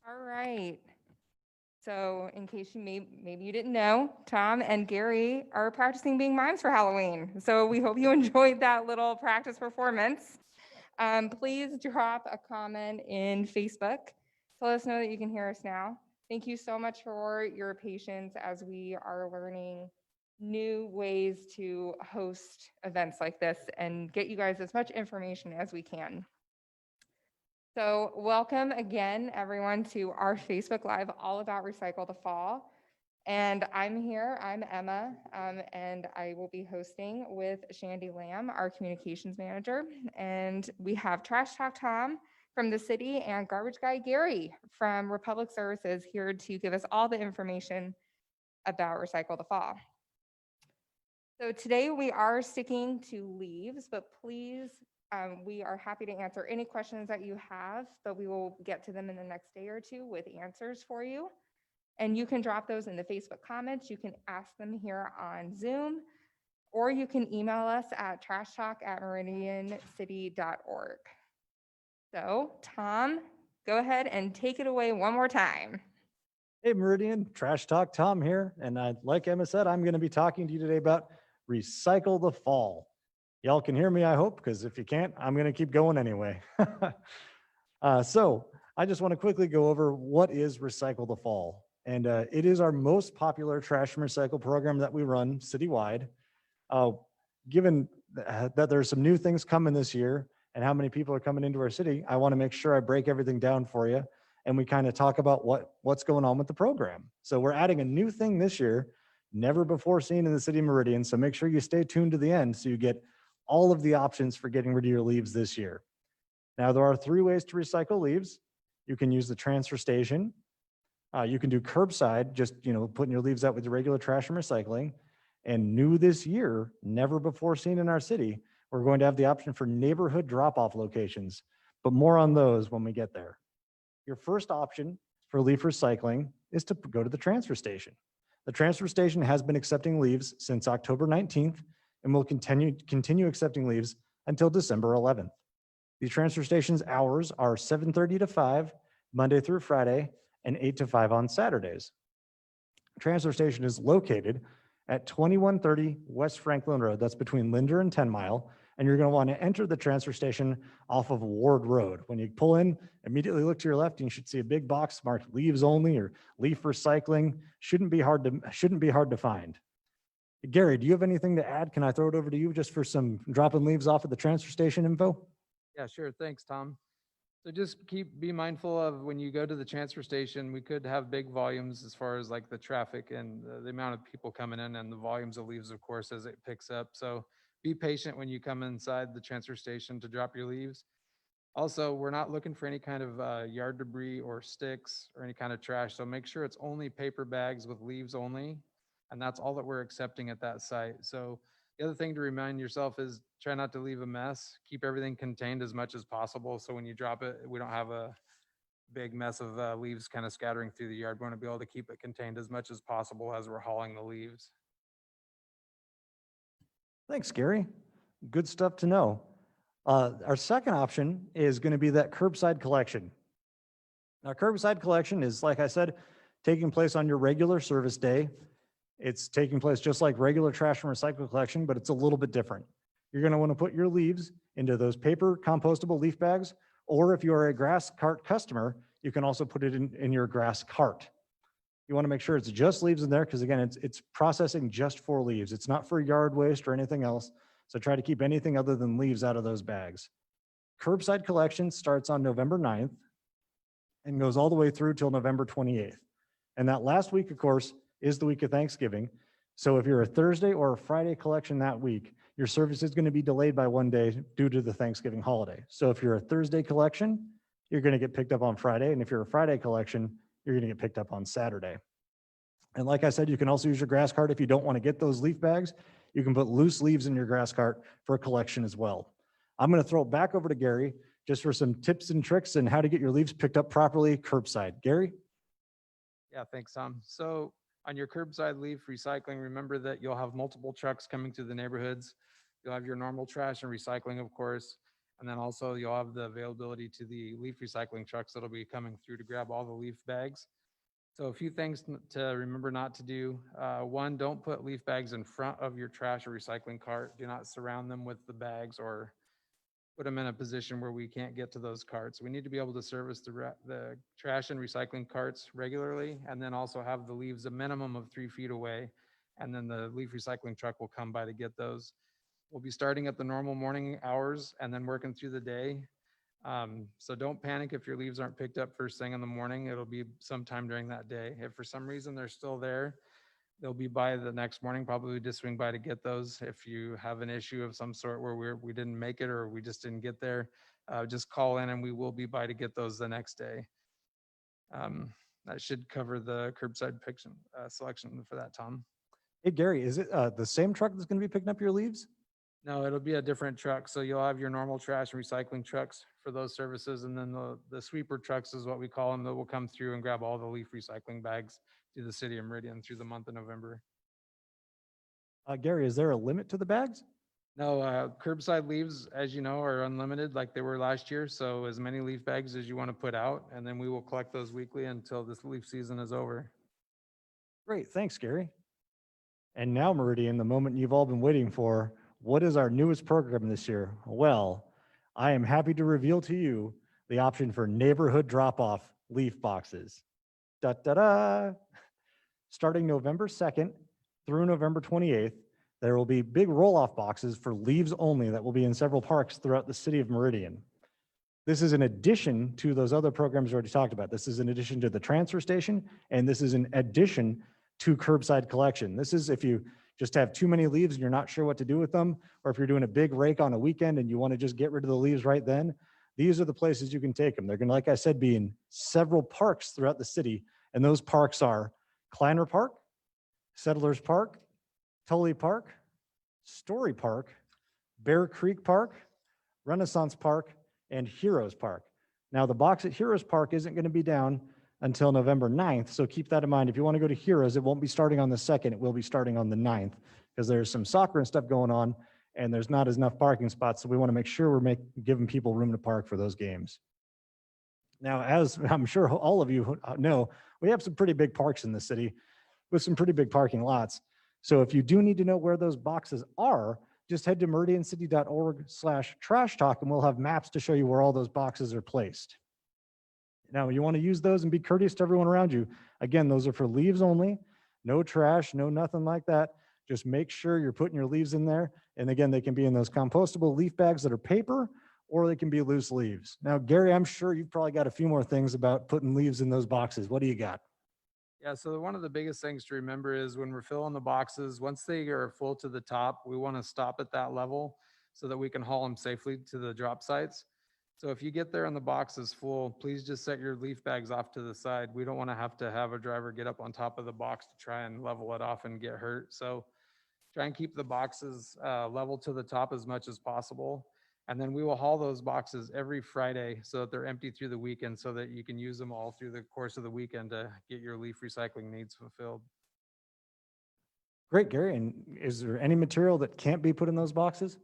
All right. So in case maybe you didn't know, Tom and Gary are practicing being mimes for Halloween. So we hope you enjoyed that little practice performance. Please drop a comment in Facebook to let us know that you can hear us now. Thank you so much for your patience as we are learning new ways to host events like this and get you guys as much information as we can. So welcome again, everyone, to our Facebook Live all about Recycle the Fall. And I'm here, I'm Emma, and I will be hosting with Shandy Lamb, our communications manager. And we have Trash Talk Tom from the city and Garbage Guy Gary from Republic Services here to give us all the information about Recycle the Fall. So today we are sticking to leaves, but please, we are happy to answer any questions that you have, but we will get to them in the next day or two with answers for you. And you can drop those in the Facebook comments. You can ask them here on Zoom, or you can email us at trashtalk@meridiancity.org. So Tom, go ahead and take it away one more time. Hey Meridian, Trash Talk Tom here. And like Emma said, I'm going to be talking to you today about Recycle the Fall. Y'all can hear me, I hope, because if you can't, I'm going to keep going anyway. So I just want to quickly go over what is Recycle the Fall. And it is our most popular trash and recycle program that we run citywide. Given that there's some new things coming this year and how many people are coming into our city, I want to make sure I break everything down for you. And we kind of talk about what's going on with the program. So we're adding a new thing this year, never before seen in the city of Meridian. So make sure you stay tuned to the end so you get all of the options for getting rid of your leaves this year. Now, there are 3 ways to recycle leaves. You can use the transfer station. You can do curbside, just putting your leaves out with your regular trash and recycling. And new this year, never before seen in our city, we're going to have the option for neighborhood drop-off locations, but more on those when we get there. Your first option for leaf recycling is to go to the transfer station. The transfer station has been accepting leaves since October 19th and will continue accepting leaves until December 11th. The transfer station's hours are 7:30 to 5, Monday through Friday, and 8 to 5 on Saturdays. Transfer station is located at 2130 West Franklin Road. That's between Linder and 10 Mile. And you're going to want to enter the transfer station off of Ward Road. When you pull in, immediately look to your left, and you should see a big box marked leaves only or leaf recycling. Shouldn't be hard to find. Gary, do you have anything to add? Can I throw it over to you just for some dropping leaves off at the transfer station info? Yeah, sure. Thanks, Tom. So just be mindful of when you go to the transfer station, we could have big volumes as far as like the traffic and the amount of people coming in and the volumes of leaves, of course, as it picks up. So be patient when you come inside the transfer station to drop your leaves. Also, we're not looking for any kind of yard debris or sticks or any kind of trash. So make sure it's only paper bags with leaves only. And that's all that we're accepting at that site. So the other thing to remind yourself is try not to leave a mess. Keep everything contained as much as possible. So when you drop it, we don't have a big mess of leaves kind of scattering through the yard. We want to be able to keep it contained as much as possible as we're hauling the leaves. Thanks, Gary. Good stuff to know. Our second option is going to be that curbside collection. Now, curbside collection is, like I said, taking place on your regular service day. It's taking place just like regular trash and recycle collection, but it's a little bit different. You're going to want to put your leaves into those paper compostable leaf bags, or if you are a grass cart customer, you can also put it in your grass cart. You want to make sure it's just leaves in there because, again, it's processing just for leaves. It's not for yard waste or anything else. So try to keep anything other than leaves out of those bags. Curbside collection starts on November 9th and goes all the way through till November 28th. And that last week, of course, is the week of Thanksgiving. So if you're a Thursday or a Friday collection that week, your service is going to be delayed by 1 day due to the Thanksgiving holiday. So if you're a Thursday collection, you're going to get picked up on Friday. And if you're a Friday collection, you're going to get picked up on Saturday. And like I said, you can also use your grass cart if you don't want to get those leaf bags. You can put loose leaves in your grass cart for a collection as well. I'm going to throw it back over to Gary just for some tips and tricks and how to get your leaves picked up properly curbside. Gary? Yeah, thanks, Tom. So on your curbside leaf recycling, remember that you'll have multiple trucks coming through the neighborhoods. You'll have your normal trash and recycling, of course, And then also you'll have the availability to the leaf recycling trucks that'll be coming through to grab all the leaf bags. So a few things to remember not to do. One, don't put leaf bags in front of your trash or recycling cart. Do not surround them with the bags or put them in a position where we can't get to those carts. We need to be able to service the trash and recycling carts regularly, and then also have the leaves a minimum of 3 feet away. And then the leaf recycling truck will come by to get those. We'll be starting at the normal morning hours and then working through the day. So don't panic if your leaves aren't picked up first thing in the morning. It'll be sometime during that day. If for some reason they're still there, they'll be by the next morning, probably just swing by to get those. If you have an issue of some sort where we didn't make it or we just didn't get there, just call in and we will be by to get those the next day. That should cover the curbside selection for that, Tom. Hey, Gary, is it the same truck that's going to be picking up your leaves? No, it'll be a different truck. So you'll have your normal trash and recycling trucks for those services. And then the sweeper trucks is what we call them, that will come through and grab all the leaf recycling bags to the city of Meridian through the month of November. Gary, is there a limit to the bags? No, curbside leaves, as you know, are unlimited like they were last year. So as many leaf bags as you want to put out, and then we will collect those weekly until this leaf season is over. Great, thanks, Gary. And now, Meridian, the moment you've all been waiting for. What is our newest program this year? Well, I am happy to reveal to you the option for neighborhood drop-off leaf boxes. Da, da, da. Starting November 2nd through November 28th, there will be big roll-off boxes for leaves only that will be in several parks throughout the city of Meridian. This is in addition to those other programs we already talked about. This is in addition to the transfer station, and this is in addition to curbside collection. This is if you just have too many leaves and you're not sure what to do with them, or if you're doing a big rake on a weekend and you want to just get rid of the leaves right then, these are the places you can take them. They're going to, like I said, be in several parks throughout the city. And those parks are Kleiner Park, Settlers Park, Tully Park, Story Park, Bear Creek Park, Renaissance Park, and Heroes Park. Now, the box at Heroes Park isn't going to be down until November 9th. So keep that in mind. If you want to go to Heroes, it won't be starting on the 2nd. It will be starting on the 9th because there's some soccer and stuff going on and there's not enough parking spots. So we want to make sure we're giving people room to park for those games. Now, as I'm sure all of you know, we have some pretty big parks in the city with some pretty big parking lots. So if you do need to know where those boxes are, just head to meridiancity.org/trash talk and we'll have maps to show you where all those boxes are placed. Now, you want to use those and be courteous to everyone around you. Again, those are for leaves only, no trash, no nothing like that. Just make sure you're putting your leaves in there. And again, they can be in those compostable leaf bags that are paper, or they can be loose leaves. Now, Gary, I'm sure you've probably got a few more things about putting leaves in those boxes. What do you got? Yeah, so one of the biggest things to remember is when we're filling the boxes, once they are full to the top, we want to stop at that level so that we can haul them safely to the drop sites. So if you get there and the box is full, please just set your leaf bags off to the side. We don't want to have a driver get up on top of the box to try and level it off and get hurt. So try and keep the boxes level to the top as much as possible. And then we will haul those boxes every Friday so that they're empty through the weekend so that you can use them all through the course of the weekend to get your leaf recycling needs fulfilled. Great, Gary. And is there any material that can't be put in those boxes?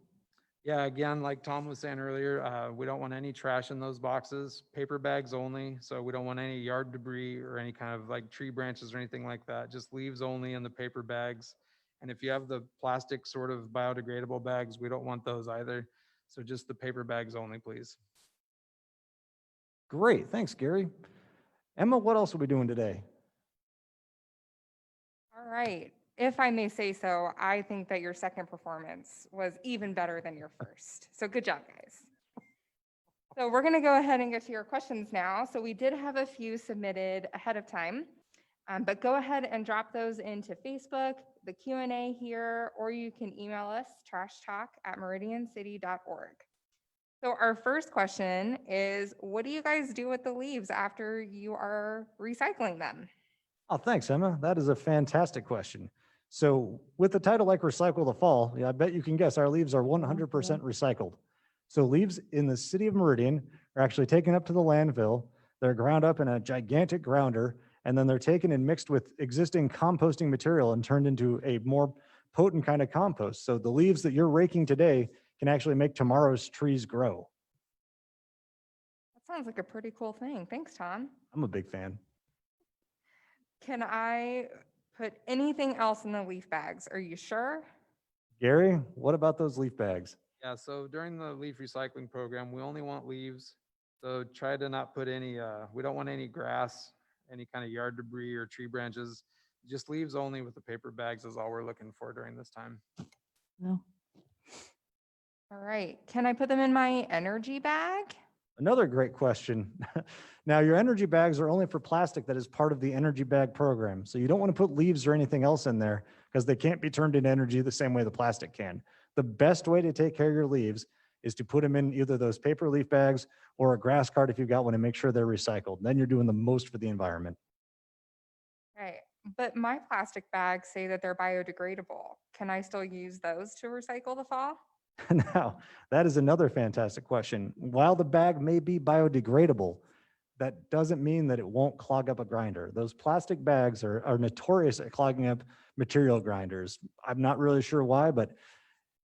Yeah, again, like Tom was saying earlier, we don't want any trash in those boxes, paper bags only. So we don't want any yard debris or any kind of like tree branches or anything like that. Just leaves only in the paper bags. And if you have the plastic sort of biodegradable bags, we don't want those either. So just the paper bags only, please. Great, thanks, Gary. Emma, what else are we doing today? All right. If I may say so, I think that your second performance was even better than your first. So good job, guys. So we're going to go ahead and get to your questions now. So we did have a few submitted ahead of time, but go ahead and drop those into Facebook, the Q&A here, or you can email us trashtalk@meridiancity.org. So our first question is, what do you guys do with the leaves after you are recycling them? Oh, thanks, Emma. That is a fantastic question. So with the title like Recycle the Fall, I bet you can guess our leaves are 100% recycled. So leaves in the city of Meridian are actually taken up to the landfill. They're ground up in a gigantic grounder, and then they're taken and mixed with existing composting material and turned into a more potent kind of compost. So the leaves that you're raking today can actually make tomorrow's trees grow. That sounds like a pretty cool thing. Thanks, Tom. I'm a big fan. Can I put anything else in the leaf bags? Are you sure? Gary, what about those leaf bags? Yeah, so during the leaf recycling program, we only want leaves. So try to not put any, we don't want any grass, any kind of yard debris or tree branches. Just leaves only with the paper bags is all we're looking for during this time. No. All right. Can I put them in my energy bag? Another great question. Now, your energy bags are only for plastic that is part of the energy bag program. So you don't want to put leaves or anything else in there because they can't be turned into energy the same way the plastic can. The best way to take care of your leaves is to put them in either those paper leaf bags or a grass cart if you've got one, and make sure they're recycled. Then you're doing the most for the environment. Right. But my plastic bags say that they're biodegradable. Can I still use those to recycle the fall? Now, that is another fantastic question. While the bag may be biodegradable, that doesn't mean that it won't clog up a grinder. Those plastic bags are notorious at clogging up material grinders. I'm not really sure why, but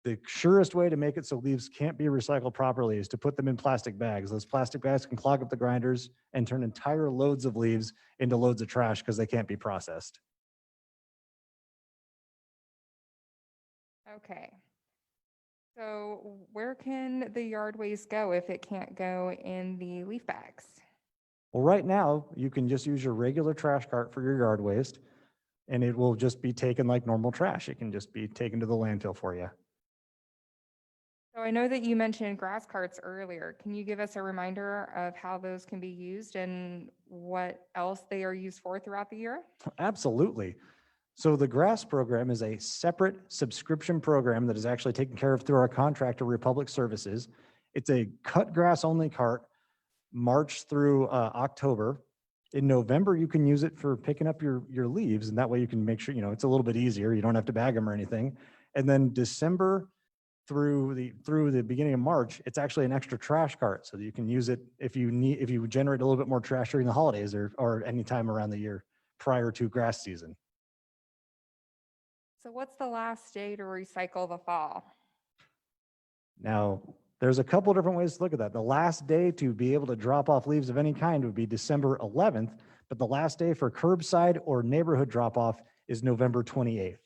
the surest way to make it so leaves can't be recycled properly is to put them in plastic bags. Those plastic bags can clog up the grinders and turn entire loads of leaves into loads of trash because they can't be processed. Okay. So where can the yard waste go if it can't go in the leaf bags? Well, right now, you can just use your regular trash cart for your yard waste, and it will just be taken like normal trash. It can just be taken to the landfill for you. So I know that you mentioned grass carts earlier. Can you give us a reminder of how those can be used and what else they are used for throughout the year? Absolutely. So the grass program is a separate subscription program that is actually taken care of through our contractor, Republic Services. It's a cut grass only cart, March through October. In November, you can use it for picking up your leaves, and that way you can make sure, it's a little bit easier. You don't have to bag them or anything. And then December through the beginning of March, it's actually an extra trash cart, so that you can use it if you generate a little bit more trash during the holidays or any time around the year prior to grass season. So what's the last day to recycle the fall? Now, there's a couple different ways to look at that. The last day to be able to drop off leaves of any kind would be December 11th, but the last day for curbside or neighborhood drop off is November 28th.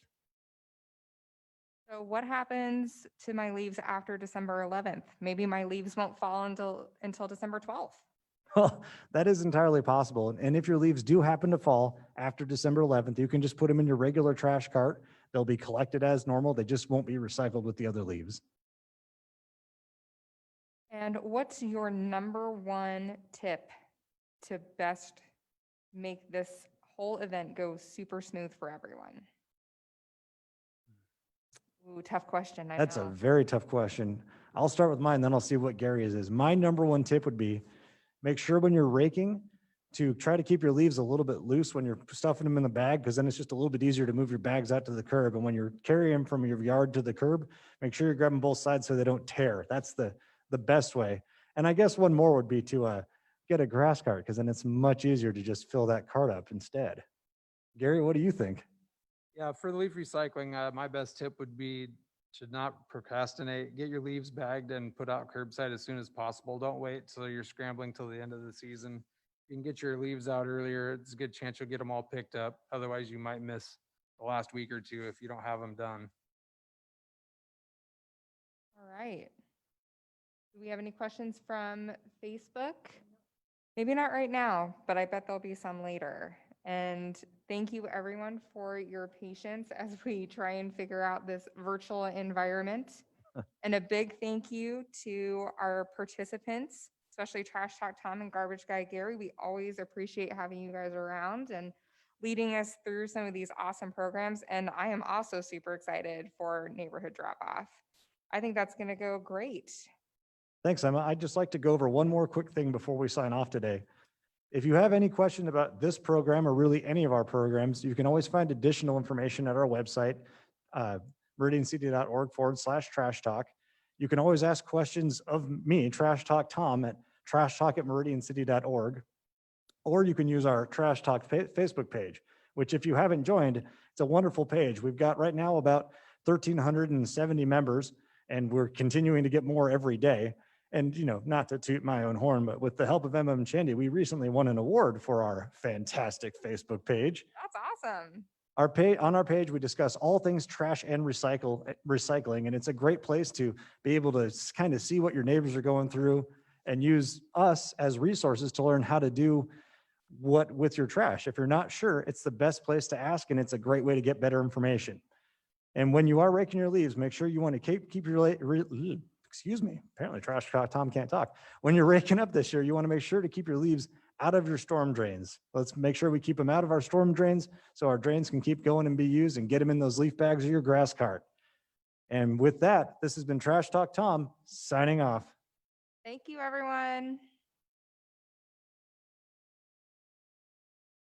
So what happens to my leaves after December 11th? Maybe my leaves won't fall until December 12th. Well, that is entirely possible. And if your leaves do happen to fall after December 11th, you can just put them in your regular trash cart. They'll be collected as normal. They just won't be recycled with the other leaves. And what's your number one tip to best make this whole event go super smooth for everyone? Ooh, tough question. I That's a know. very tough question. I'll start with mine, then I'll see what Gary's is. My number one tip would be make sure when you're raking to try to keep your leaves a little bit loose when you're stuffing them in the bag, because then it's just a little bit easier to move your bags out to the curb. And when you're carrying them from your yard to the curb, make sure you're grabbing both sides so they don't tear. That's the best way. And I guess one more would be to get a grass cart, because then it's much easier to just fill that cart up instead. Gary, what do you think? Yeah, for the leaf recycling, my best tip would be to not procrastinate. Get your leaves bagged and put out curbside as soon as possible. Don't wait till you're scrambling till the end of the season. You can get your leaves out earlier. It's a good chance you'll get them all picked up. Otherwise, you might miss the last week or two if you don't have them done. All right. Do we have any questions from Facebook? Maybe not right now, but I bet there'll be some later. And thank you everyone for your patience as we try and figure out this virtual environment. And a big thank you to our participants, especially Trash Talk Tom and Garbage Guy Gary. We always appreciate having you guys around and leading us through some of these awesome programs. And I am also super excited for Neighborhood Drop Off. I think that's going to go great. Thanks, Emma. I'd just like to go over one more quick thing before we sign off today. If you have any question about this program or really any of our programs, you can always find additional information at our website, meridiancity.org/trash talk. You can always ask questions of me, Trash Talk Tom, at trashtalk@meridiancity.org, or you can use our Trash Talk Facebook page, which if you haven't joined, it's a wonderful page. We've got right now about 1,370 members, and we're continuing to get more every day. And, not to toot my own horn, but with the help of Emma and Chandy, we recently won an award for our fantastic Facebook page. That's awesome. On our page, we discuss all things trash and recycling, and it's a great place to be able to kind of see what your neighbors are going through and use us as resources to learn how to do what with your trash. If you're not sure, it's the best place to ask, and it's a great way to get better information. And when you are raking your leaves, make sure you want to keep your excuse me, apparently Trash Talk Tom can't talk. When you're raking up this year, you want to make sure to keep your leaves out of your storm drains. Let's make sure we keep them out of our storm drains so our drains can keep going and be used, and get them in those leaf bags or your grass cart. And with that, this has been Trash Talk Tom signing off. Thank you, everyone.